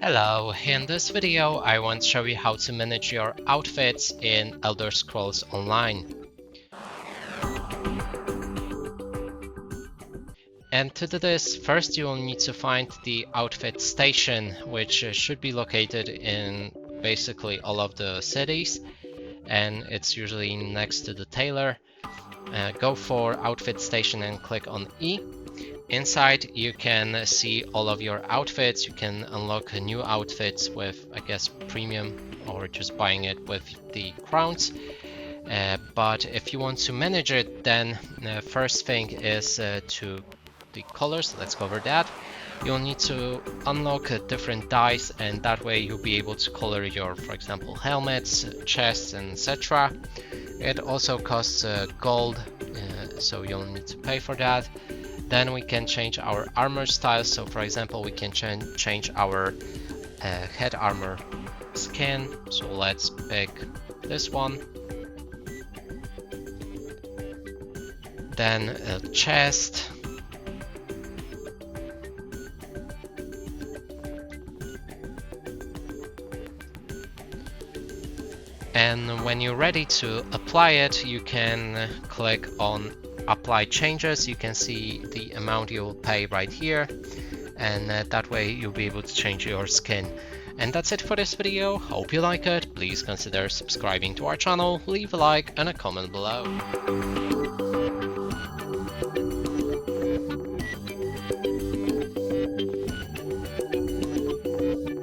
Hello, in this video I want to show you how to manage your outfits in Elder Scrolls Online. And to do this, first you will need to find the outfit station, which should be located in basically all of the cities, and it's usually next to the tailor. Go for outfit station and click on E. Inside you can see all of your outfits. You can unlock new outfits with, I guess, premium or just buying it with the crowns. But if you want to manage it, then first thing is to the colors. Let's cover that. You'll need to unlock different dyes, and that way you'll be able to color your, for example, helmets, chests, and etc. It also costs gold, so you'll need to pay for that. Then we can change our armor style. So for example, we can change our head armor skin. So let's pick this one. Then chest. And when you're ready to apply it, you can click on apply changes. You can see the amount you will pay right here, and that way you'll be able to change your skin. And that's it for this video. Hope you like it. Please consider subscribing to our channel, leave a like and a comment below.